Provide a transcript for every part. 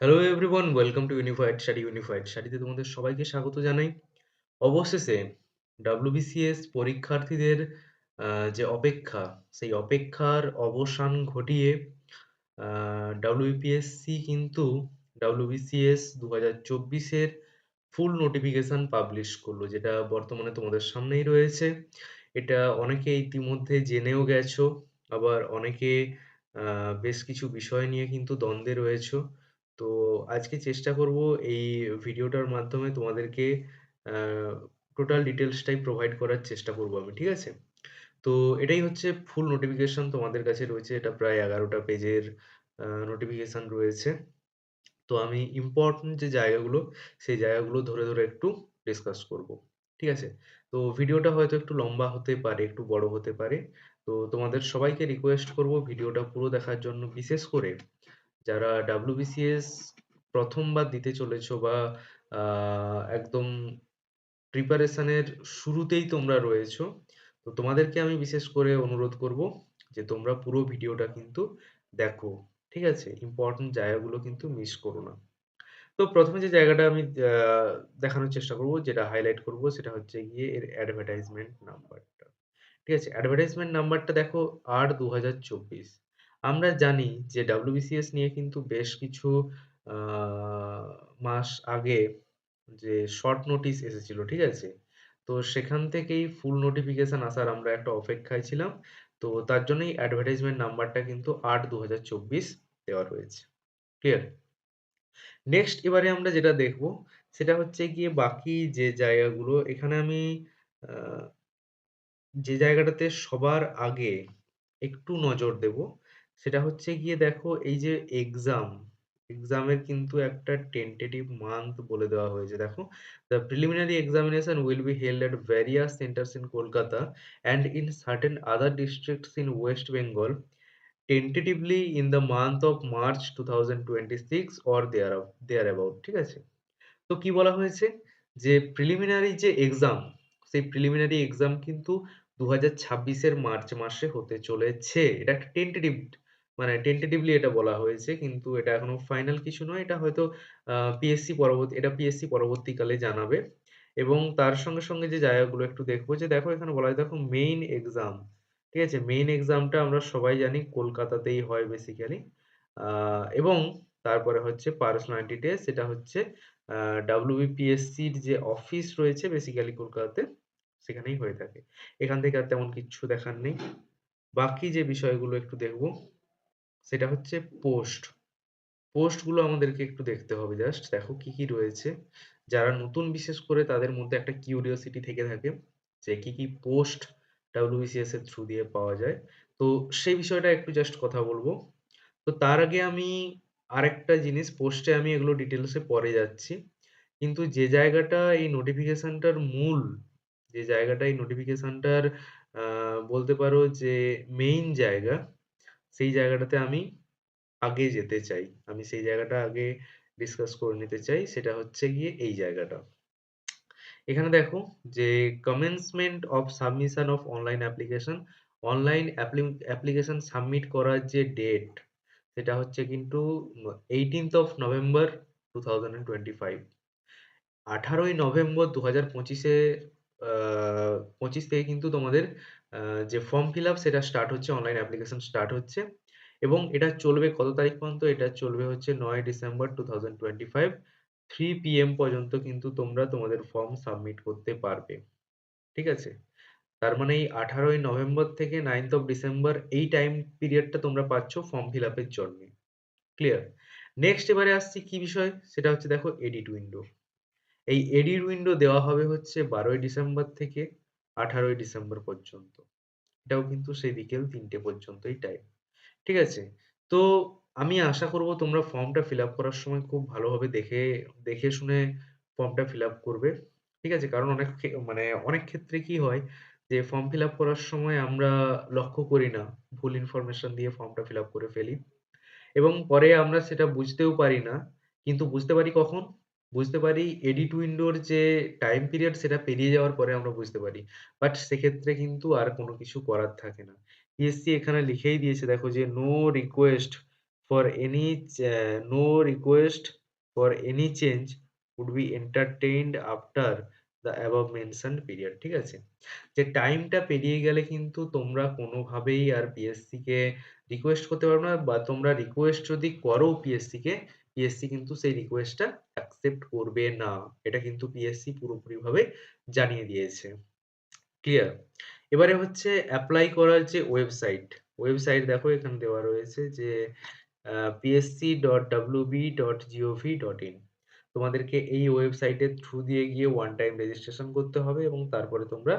Hello everyone, welcome to unified স্টাডিতে তোমাদের সবাইকে স্বাগত জানাই। অবশেষে WBCS পরীক্ষার্থীদের যে অপেক্ষা, সেই অপেক্ষার অবসান ঘটিয়ে WBPSC কিন্তু WBCS 2024 এর ফুল নোটিফিকেশন পাবলিশ করলো, যেটা বর্তমানে তোমাদের সামনেই রয়েছে। এটা অনেকে ইতিমধ্যে জেনেও গেছো, আবার অনেকে বেশ কিছু বিষয় নিয়ে কিন্তু দ্বন্দ্বে রয়েছো। তো আজকে চেষ্টা করব এই ভিডিওটার মাধ্যমে তোমাদেরকে টোটাল ডিটেলসটাই প্রোভাইড করার চেষ্টা করব আমি, ঠিক আছে? তো এটাই হচ্ছে ফুল নোটিফিকেশন তোমাদের কাছে রয়েছে। এটা প্রায় 11টা পেজের নোটিফিকেশন রয়েছে। তো আমি ইম্পর্টেন্ট যে জায়গাগুলো, সেই জায়গাগুলো ধরে ধরে একটু ডিসকাস করব, ঠিক আছে? তো ভিডিওটা হয়তো একটু লম্বা হতে পারে, একটু বড় হতে পারে। তো তোমাদের সবাইকে রিকোয়েস্ট করব ভিডিওটা পুরো দেখার জন্য, বিশেষ করে যারা WBCS প্রথমবার দিতে চলেছো বা একদম প্রিপারেশনের শুরুতেই তোমরা রয়েছো। তো তোমাদেরকে আমি বিশেষ করে অনুরোধ করব যে তোমরা পুরো ভিডিওটা কিন্তু দেখো, ঠিক আছে? ইম্পর্টেন্ট জায়গাগুলো কিন্তু মিস করো না। তো প্রথমে যে জায়গাটা আমি দেখানোর চেষ্টা করব, যেটা হাইলাইট করব, সেটা হচ্ছে গিয়ে এর অ্যাডভার্টাইজমেন্ট নাম্বারটা। ঠিক আছে? অ্যাডভার্টাইজমেন্ট নাম্বারটা দেখো ৮/২০২৪। আমরা জানি যে WBCS নিয়ে কিন্তু বেশ কিছু আ মাস আগে যে শর্ট নোটিস এসেছিল, ঠিক আছে? তো সেখান থেকেই ফুল নোটিফিকেশন আসার আমরা একটা অপেক্ষায় ছিলাম। তো তার জন্যই অ্যাডভার্টাইজমেন্ট নাম্বারটা কিন্তু ৮/২০২৪ দেওয়া রয়েছে। ক্লিয়ার? নেক্সট এবারে আমরা যেটা দেখব, সেটা হচ্ছে গিয়ে বাকি যে জায়গাগুলো। এখানে আমি আ যে জায়গাটাতে সবার আগে একটু নজর দেব, সেটা হচ্ছে গিয়ে দেখো এই যে এক্সামের কিন্তু একটা টেন্টেটিভ মান্থ বলে দেওয়া হয়েছে। দেখো, "The preliminary examination will be held at various centers in Kolkata and in certain other districts in West Bengal, tentatively in the month of March 2026 or thereabout" ঠিক আছে? তো কি বলা হয়েছে? যে প্রিলিমিনারি যে এক্সাম, সেই প্রিলিমিনারি এক্সাম কিন্তু ২০২৬ এর মার্চ মাসে হতে চলেছে। এটা একটা টেন্টেটিভলি এটা বলা হয়েছে। কিন্তু এটা এখনো ফাইনাল কিছু নয়। এটা হয়তো পিএসসি পরবর্তীকালে জানাবে। এবং তার সঙ্গে, সঙ্গে যে জায়গাগুলো একটু দেখবো, যে দেখো এখানে বলা আছে, দেখো মেইন এক্সাম, ঠিক আছে? মেইন এক্সামটা আমরা সবাই জানি কলকাতাতেই হয় বেসিক্যালি। আ এবং তারপরে হচ্ছে পার্সোনালিটি টেস্ট, সেটা হচ্ছে WBPSC-র যে অফিস রয়েছে বেসিক্যালি কলকাতাতে, সেখানেই হয়ে থাকে। এখান থেকে আর তেমন কিচ্ছু দেখার নেই। বাকি যে বিষয়গুলো একটু দেখব, সেটা হচ্ছে পোস্ট। পোস্টগুলো আমাদেরকে একটু দেখতে হবে জাস্ট। দেখো কি, কি রয়েছে। যারা নতুন বিশেষ করে তাদের মধ্যে একটা কিউরিওসিটি থেকে থাকে যে কি, কি পোস্ট WBCS এর থ্রু দিয়ে পাওয়া যায়। তো সেই বিষয়টা একটু জাস্ট কথা বলব। তো তার আগে আমি আরেকটা জিনিস, পোস্টে আমি এগুলো ডিটেইলস এ পরে যাচ্ছি। কিন্তু যে জায়গাটা এই নোটিফিকেশনটার মূল, যে জায়গাটা এই নোটিফিকেশনটার আ বলতে পারো যে মেইন জায়গা, সেই জায়গাটাতে আমি আগে যেতে চাই। আমি সেই জায়গাটা আগে ডিসকাস করে নিতে চাই। সেটা হচ্ছে গিয়ে এই জায়গাটা। এখানে দেখো যে commencement of submission of online application, application submit করার যে ডেট, সেটা হচ্ছে কিন্তু 18th অফ নভেম্বর 2025। 18ই নভেম্বর 2025 এ আ 25 থেকে কিন্তু তোমাদের আ যে ফর্ম ফিল আপ সেটা স্টার্ট হচ্ছে, অনলাইন অ্যাপ্লিকেশন স্টার্ট হচ্ছে। এবং এটা চলবে কত তারিখ পর্যন্ত? এটা চলবে হচ্ছে 9 ডিসেম্বর 2025 3 PM পর্যন্ত কিন্তু তোমরা তোমাদের ফর্ম সাবমিট করতে পারবে। ঠিক আছে? তার মানে এই 18ই নভেম্বর থেকে 9th অফ ডিসেম্বর এই টাইম পিরিয়ডটা তোমরা পাচ্ছ ফর্ম ফিল আপ এর জন্যে। ক্লিয়ার? নেক্সট এবারে আসছি কি বিষয়? সেটা হচ্ছে দেখো এডিট উইন্ডো। এই এডিট উইন্ডো দেওয়া হবে হচ্ছে 12ই ডিসেম্বর থেকে 18ই ডিসেম্বর পর্যন্ত। এটাও কিন্তু সেই বিকেল ৩টে পর্যন্তই টাইম। ঠিক আছে? তো আমি আশা করব তোমরা ফর্মটা ফিল আপ করার সময় খুব ভালোভাবে দেখে দেখে শুনে ফর্মটা ফিল আপ করবে। ঠিক আছে? কারণ অনেক ক্ষেত্রে কি হয় যে ফর্ম ফিল আপ করার সময় আমরা লক্ষ্য করি না। ভুল ইনফরমেশন দিয়ে ফর্মটা ফিল আপ করে ফেলি। এবং পরে আমরা সেটা বুঝতেও পারি না। কিন্তু বুঝতে পারি কখন? বুঝতে পারি এডিট উইন্ডোর যে টাইম পিরিয়ড সেটা পেরিয়ে যাওয়ার পরে আমরা বুঝতে পারি। বাট সেক্ষেত্রে কিন্তু আর কোন কিছু করার থাকে না। পিএসসি এখানে লিখেই দিয়েছে দেখো যে, "no request for any no request for any change would be entertained after the above mentioned period। ঠিক আছে? যে টাইমটা পেরিয়ে গেলে কিন্তু তোমরা কোনোভাবেই আর পিএসসি কে রিকোয়েস্ট করতে পারবে না, বা তোমরা রিকোয়েস্ট যদি করো পিএসসি কে, পিএসসি কিন্তু সেই রিকোয়েস্টটা অ্যাকসেপ্ট করবে না। এটা কিন্তু পিএসসি পুরোপুরিভাবে জানিয়ে দিয়েছে। ক্লিয়ার? এবারে হচ্ছে এপ্লাই করার যে ওয়েবসাইট দেখো এখানে দেওয়া রয়েছে যে psc.wb.gov.in। তোমাদেরকে এই ওয়েবসাইটের থ্রু দিয়ে গিয়ে ওয়ান টাইম রেজিস্ট্রেশন করতে হবে এবং তারপরে তোমরা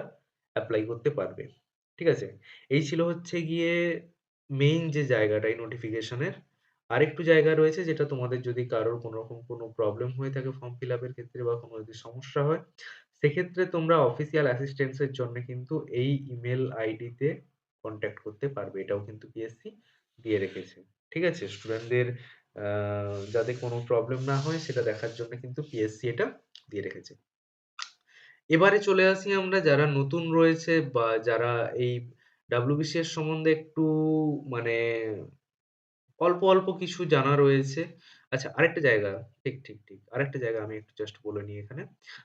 অ্যাপ্লাই করতে পারবে। ঠিক আছে? এই ছিল হচ্ছে গিয়ে মেইন যে জায়গাটা এই নোটিফিকেশনের। আরেকটু জায়গা রয়েছে যেটা তোমাদের যদি কারোর কোনোরকম কোনো প্রবলেম হয়ে থাকে ফর্ম ফিল আপের ক্ষেত্রে বা কোনো যদি সমস্যা হয়, সেক্ষেত্রে তোমরা অফিসিয়াল অ্যাসিস্ট্যান্স এর জন্য কিন্তু এই ইমেল আইডিতে কনট্যাক্ট করতে পারবে। এটাও কিন্তু পিএসসি দিয়ে রেখেছে। ঠিক আছে? স্টুডেন্টদের যাতে কোনো প্রবলেম না হয় সেটা দেখার জন্য কিন্তু পিএসসি এটা দিয়ে রেখেছে। এবারে চলে আসি আমরা যারা নতুন রয়েছে বা যারা এই ডাব্লিউবিসিএস সম্বন্ধে একটু মানে অল্প কিছু জানা রয়েছে। আচ্ছা, আরেকটা জায়গা, ঠিক। আরেকটা জায়গা আমি একটু জাস্ট বলে নিই এখানে।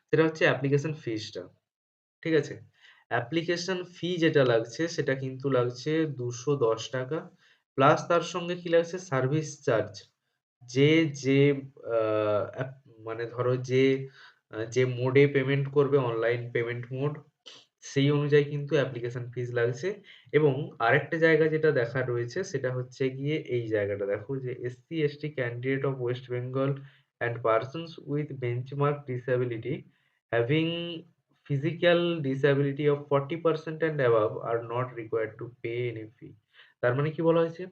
সেটা হচ্ছে অ্যাপ্লিকেশন ফিসটা। ঠিক আছে? অ্যাপ্লিকেশন ফি যেটা লাগছে সেটা কিন্তু লাগছে ৳২১০, প্লাস তার সঙ্গে কি লাগছে সার্ভিস চার্জ। যে, যে আ অ্যাপ মানে ধরো যে মোডে পেমেন্ট করবে অনলাইন পেমেন্ট মোড, সেই অনুযায়ী কিন্তু অ্যাপ্লিকেশন ফিস লাগছে। এবং আরেকটা জায়গা যেটা দেখার রয়েছে সেটা হচ্ছে গিয়ে এই জায়গাটা দেখো যে SC/ST candidate of West Bengal and persons with benchmark disability having physical disability of 40% and above are not required to pay any fee। তার মানে কি বলা হয়েছে?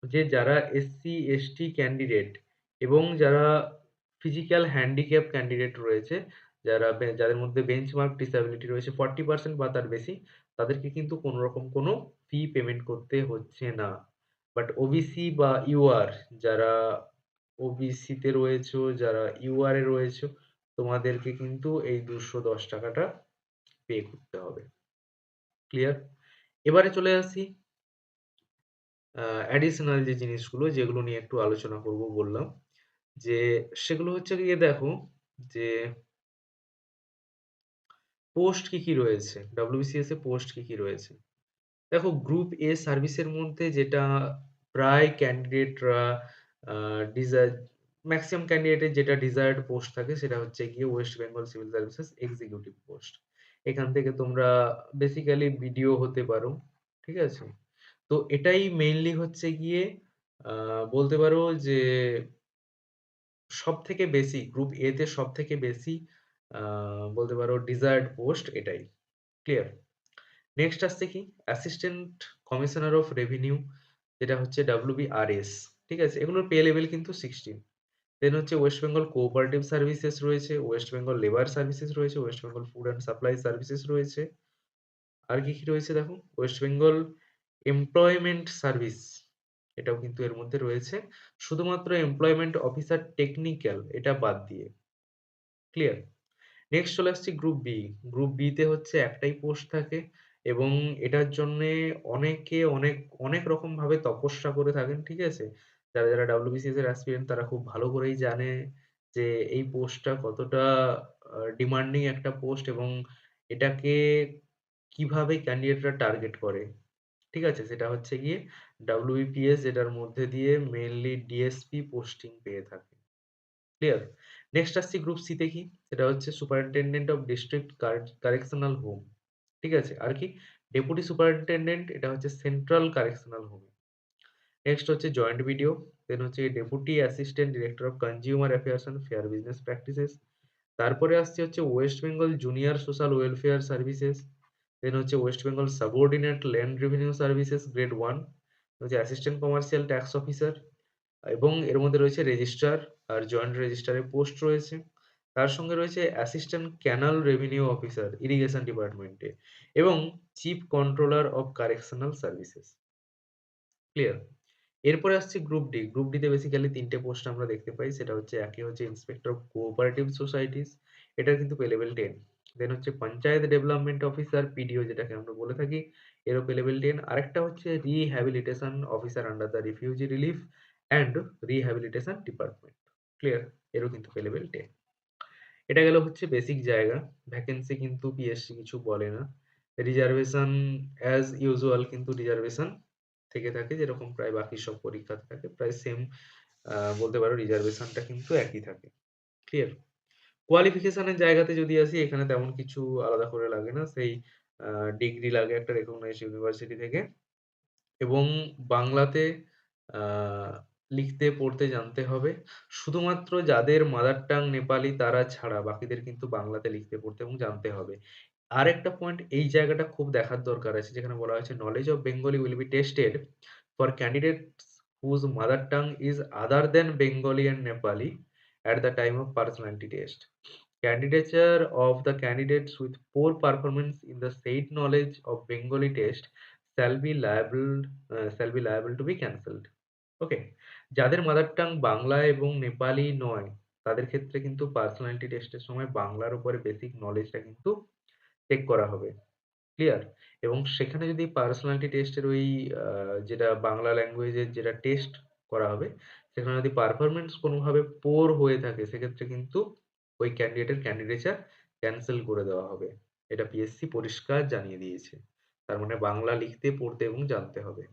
যে যারা SC/ST ক্যান্ডিডেট এবং যারা ফিজিক্যাল হ্যান্ডিক্যাপ ক্যান্ডিডেট রয়েছে, যাদের মধ্যে বেঞ্চমার্ক ডিসএবিলিটি রয়েছে 40% বা তার বেশি, তাদেরকে কিন্তু কোনোরকম কোনো ফি পেমেন্ট করতে হচ্ছে না। বাট ওবিসি বা ইউআর, যারা ওবিসি তে রয়েছো, যারা ইউআর এ রয়েছো, তোমাদেরকে কিন্তু এই ৳২১০ পে করতে হবে। ক্লিয়ার? এবারে চলে আসি অ্যাডিশনাল যে জিনিসগুলো যেগুলো নিয়ে একটু আলোচনা করব বললাম। যে সেগুলো হচ্ছে গিয়ে দেখো যে পোস্ট কি রয়েছে? WBCS এ পোস্ট কি রয়েছে? দেখো গ্রুপ এ সার্ভিসের মধ্যে যেটা প্রায় ক্যান্ডিডেটরা আ ডিজায়ার ম্যাক্সিমাম ক্যান্ডিডেটের যেটা ডিজায়ার্ড পোস্ট থাকে সেটা হচ্ছে গিয়ে West Bengal civil services executive post. এখান থেকে তোমরা বেসিক্যালি বিডিও হতে পারো। ঠিক আছে? তো এটাই মেইনলি হচ্ছে গিয়ে আ বলতে পারো যে সবথেকে বেশি গ্রুপ এ তে সবথেকে বেশি আ বলতে পারো ডিজায়ার্ড পোস্ট এটাই। ক্লিয়ার? নেক্সট আসছে কি? অ্যাসিস্ট্যান্ট কমিশনার অফ রেভিনিউ, যেটা হচ্ছে WBRS। ঠিক আছে? এগুলোর পে লেভেল কিন্তু 16। দেন হচ্ছে ওয়েস্ট বেঙ্গল কোঅপারেটিভ সার্ভিসেস রয়েছে, ওয়েস্ট বেঙ্গল লেবার সার্ভিসেস রয়েছে, West Bengal food and supply services রয়েছে। আর কি রয়েছে দেখো? ওয়েস্ট বেঙ্গল এমপ্লয়মেন্ট সার্ভিস, এটাও কিন্তু এর মধ্যে রয়েছে। শুধুমাত্র এমপ্লয়মেন্ট অফিসার টেকনিক্যাল এটা বাদ দিয়ে। ক্লিয়ার? নেক্সট চলে আসছি গ্রুপ বি। গ্রুপ বি তে হচ্ছে একটাই পোস্ট থাকে এবং এটার জন্যে অনেকে অনেক রকম ভাবে তপস্যা করে থাকেন। ঠিক আছে? যারা WBCS এর অ্যাসপিরেন্ট তারা খুব ভালো করেই জানে যে এই পোস্টটা কতটা ডিমান্ডিং একটা পোস্ট এবং এটাকে কিভাবে ক্যান্ডিডেটরা টার্গেট করে। ঠিক আছে? সেটা হচ্ছে গিয়ে WBPS, যেটার মধ্যে দিয়ে মেইনলি ডিএসপি পোস্টিং পেয়ে থাকে। ক্লিয়ার? নেক্সট আসছি গ্রুপ সি তে কি? সেটা হচ্ছে superintendent of district correctional home. ঠিক আছে? আর কি? ডেপুটি সুপারিনটেনডেন্ট, এটা হচ্ছে সেন্ট্রাল কারেকশনাল হোম। নেক্সট হচ্ছে জয়েন্ট বিডিও, দেন হচ্ছে deputy assistant director of consumer affairs and fair business practices. তারপরে আসছে হচ্ছে West Bengal junior social welfare services. Then হচ্ছে West Bengal subordinate land revenue services grade 1, হচ্ছে অ্যাসিস্ট্যান্ট কমার্শিয়াল ট্যাক্স অফিসার, এবং এর মধ্যে রয়েছে রেজিস্ট্রার আর জয়েন্ট রেজিস্ট্রারের পোস্ট রয়েছে। তার সঙ্গে রয়েছে assistant canal revenue officer irrigation ডিপার্টমেন্টে এবং chief controller of correctional services. Clear? এরপরে আসছে গ্রুপ ডি। গ্রুপ ডি তে বেসিক্যালি ৩ টে পোস্ট আমরা দেখতে পাই। সেটা হচ্ছে একে হচ্ছে ইন্সপেক্টর অফ কোঅপারেটিভ সোসাইটিস, এটার কিন্তু পে লেভেল 10। দেন হচ্ছে পঞ্চায়েত ডেভেলপমেন্ট অফিসার পিডিও, যেটাকে আমরা বলে থাকি, এরও পে লেভেল 10। আরেকটা হচ্ছে rehabilitation officer under the refugee relief and rehabilitation department. Clear? এরও কিন্তু পে লেভেল 10। এটা গেল হচ্ছে বেসিক জায়গা। ভ্যাকেন্সি কিন্তু পিএসসি কিছু বলে না। রিজার্ভেশন অ্যাজ ইউজুয়াল কিন্তু রিজার্ভেশন থেকে থাকে, যেরকম প্রায় বাকি সব পরীক্ষাতে থাকে, প্রায় সেম বলতে পারো রিজার্ভেশনটা কিন্তু একই থাকে। ক্লিয়ার? কোয়ালিফিকেশনের জায়গাতে যদি আসি, এখানে তেমন কিছু আলাদা করে লাগে না। সেই ডিগ্রি লাগে একটা রেকগনাইজড ইউনিভার্সিটি থেকে, এবং বাংলাতে আ লিখতে পড়তে জানতে হবে। শুধুমাত্র যাদের মাদার টাং নেপালি তারা ছাড়া বাকিদের কিন্তু বাংলাতে লিখতে পড়তে এবং জানতে হবে। আরেকটা পয়েন্ট এই জায়গাটা খুব দেখার দরকার আছে, যেখানে বলা হয়েছে knowledge of Bengali will be tested for candidates whose mother tongue is other than Bengali and Nepali at the time of personality test. Candidature of the candidates with poor performance in the said knowledge of Bengali test shall be liable to be cancelled. ওকে? যাদের mother tongue Bangla এবং নেপালি নয়, তাদের ক্ষেত্রে কিন্তু personality টেস্টের সময় বাংলার উপরে বেসিক নলেজটা কিন্তু চেক করা হবে। ক্লিয়ার? এবং সেখানে যদি পার্সোনালিটি টেস্টের ওই যেটা বাংলা ল্যাঙ্গুয়েজের যেটা টেস্ট করা হবে, সেখানে যদি পারফরম্যান্স কোনোভাবে পুয়ার হয়ে থাকে, সেক্ষেত্রে কিন্তু ওই ক্যান্ডিডেটের ক্যান্ডিডেচার ক্যানসেল করে দেওয়া হবে। এটা পিএসসি পরিষ্কার জানিয়ে দিয়েছে। তার মানে বাংলা লিখতে, পড়তে এবং জানতে হবে।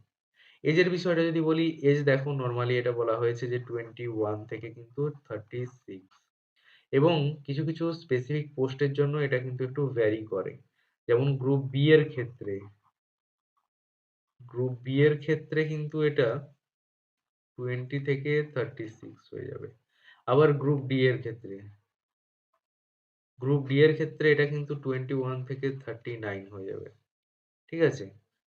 এজের বিষয়টা যদি বলি, এজ দেখো নরমালি এটা বলা হয়েছে যে 21 থেকে কিন্তু 36, এবং কিছু, কিছু স্পেসিফিক পোস্টের জন্য এটা কিন্তু একটু ভ্যারি করে। যেমন গ্রুপ বি এর ক্ষেত্রে কিন্তু এটা 20 থেকে 36 হয়ে যাবে। আবার গ্রুপ ডি এর ক্ষেত্রে এটা কিন্তু 21 থেকে 39 হয়ে যাবে। ঠিক আছে?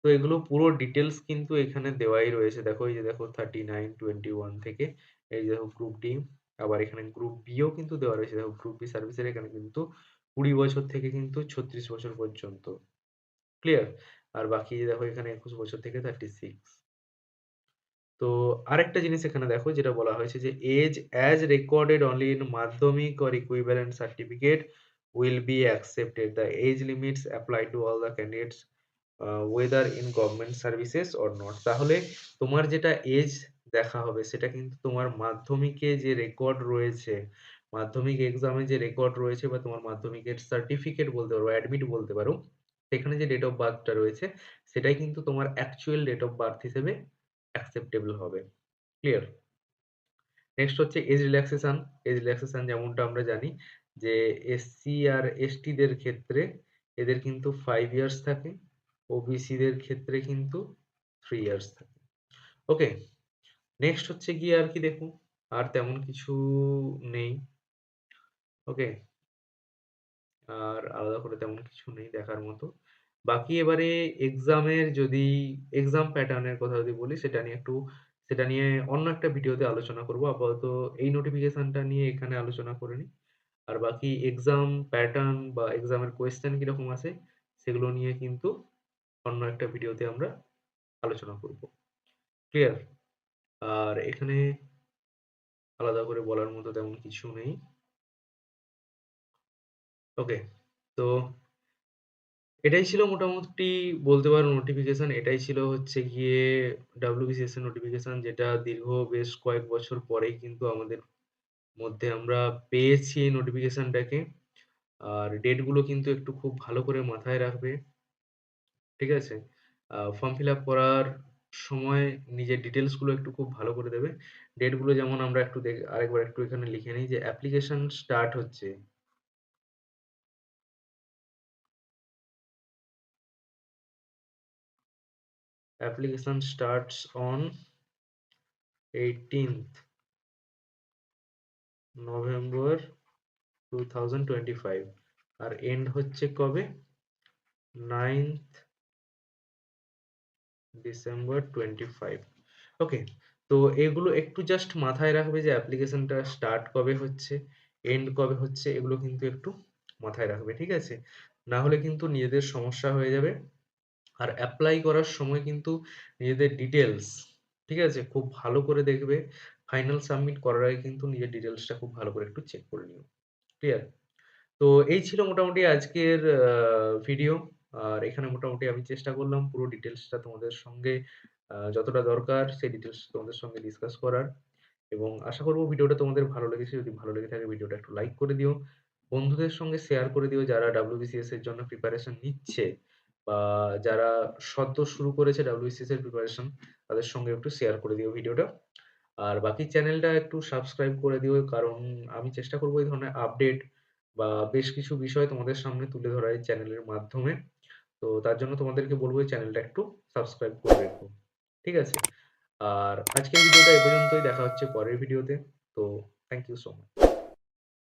তো এগুলো পুরো ডিটেইলস কিন্তু এখানে দেওয়াই রয়েছে। দেখো, এই যে দেখো 39, 21 থেকে, এই যে দেখো গ্রুপ ডি, আবার এখানে গ্রুপ বি ও কিন্তু দেওয়া রয়েছে। দেখো গ্রুপ বি সার্ভিসের এখানে কিন্তু 20 বছর থেকে কিন্তু 36 বছর পর্যন্ত। ক্লিয়ার? আর বাকি দেখো এখানে 21 বছর থেকে 36। তো আরেকটা জিনিস এখানে দেখো যেটা বলা হয়েছে যে age as recorded only in Madhyamik or equivalent certificate will be accepted. The age limits apply to all the candidates whether in government services or not. তাহলে তোমার যেটা এজ দেখা হবে সেটা কিন্তু তোমার মাধ্যমিকে যে রেকর্ড রয়েছে, মাধ্যমিক এক্সামে যে রেকর্ড রয়েছে, বা তোমার মাধ্যমিকের সার্টিফিকেট বলতে পারো, অ্যাডমিট বলতে পারো, সেখানে যে ডেট অফ বার্থটা রয়েছে সেটাই কিন্তু তোমার অ্যাকচুয়াল ডেট অফ বার্থ হিসেবে অ্যাকসেপ্টেবল হবে। ক্লিয়ার? নেক্সট হচ্ছে এজ রিল্যাক্সেশন। এজ রিল্যাক্সেশন যেমনটা আমরা জানি যে এসসি আর এসটি দের ক্ষেত্রে এদের কিন্তু 5 ইয়ার্স থাকে, ওবিসি দের ক্ষেত্রে কিন্তু 3 ইয়ার্স থাকে। ওকে? নেক্সট হচ্ছে গিয়ে আর কি দেখুন, আর তেমন কিছু নেই। ওকে? আর আলাদা করে তেমন কিছু নেই দেখার মতো। বাকি এবারে এক্সাম প্যাটার্নের কথা যদি বলি, সেটা নিয়ে অন্য একটা ভিডিওতে আলোচনা করব। আপাতত এই নোটিফিকেশনটা নিয়ে এখানে আলোচনা করে নিই। আর বাকি এক্সাম প্যাটার্ন বা এক্সামের কোয়েশ্চেন কিরকম আসে সেগুলো নিয়ে কিন্তু অন্য একটা ভিডিওতে আমরা আলোচনা করব। ক্লিয়ার? আর এখানে আলাদা করে বলার মতো তেমন কিছু নেই। ওকে? তো এটাই ছিল মোটামুটি বলতে পারো নোটিফিকেশন। এটাই ছিল হচ্ছে গিয়ে ডাব্লিউবিসিএস এর নোটিফিকেশন, যেটা দীর্ঘ বেশ কয়েক বছর পরেই কিন্তু আমাদের মধ্যে আমরা পেয়েছি এই নোটিফিকেশনটাকে। আর ডেট গুলো কিন্তু একটু খুব ভালো করে মাথায় রাখবে। ঠিক আছে? ফর্ম ফিল আপ করার সময় নিজের ডিটেলস গুলো একটু খুব ভালো করে দেবে। ডেট গুলো যেমন আমরা একটু আরেকবার একটু এখানে লিখে নিই যে application starts on 18th November 2025, আর এন্ড হচ্ছে কবে? 9th December 25। ওকে? তো এগুলো একটু জাস্ট মাথায় রাখবে যে অ্যাপ্লিকেশনটা স্টার্ট কবে হচ্ছে, এন্ড কবে হচ্ছে, এগুলো কিন্তু একটু মাথায় রাখবে। ঠিক আছে? না হলে কিন্তু নিজেদের সমস্যা হয়ে যাবে। আর অ্যাপ্লাই করার সময় কিন্তু নিজেদের ডিটেলস, ঠিক আছে, খুব ভালো করে দেখবে। ফাইনাল সাবমিট করার আগে কিন্তু নিজের ডিটেলসটা খুব ভালো করে একটু চেক করে নিও। ক্লিয়ার? তো এই ছিল মোটামুটি আজকের ভিডিও। আর এখানে মোটামুটি আমি চেষ্টা করলাম পুরো ডিটেইলসটা তোমাদের সঙ্গে যতটা দরকার সেই ডিটেইলস তোমাদের সঙ্গে ডিসকাস করার। এবং আশা করব ভিডিওটা তোমাদের ভালো লেগেছে। যদি ভালো লেগে থাকে ভিডিওটা একটু লাইক করে দিও। বন্ধুদের সঙ্গে শেয়ার করে দিও যারা WBCS এর জন্য প্রিপারেশন নিচ্ছে বা যারা সদ্য শুরু করেছে WBCS এর প্রিপারেশন, তাদের সঙ্গে একটু শেয়ার করে দিও ভিডিওটা। আর বাকি চ্যানেলটা একটু সাবস্ক্রাইব করে দিও, কারণ আমি চেষ্টা করব এই ধরনের আপডেট বা বেশ কিছু বিষয় তোমাদের সামনে তুলে ধরা এই চ্যানেলের মাধ্যমে। তো তার জন্য তোমাদেরকে বলব এই চ্যানেলটা একটু সাবস্ক্রাইব করে রেখো। ঠিক আছে? আর আজকের ভিডিওটা এ পর্যন্তই। দেখা হচ্ছে পরের ভিডিওতে। তো থ্যাংক ইউ সো মাচ।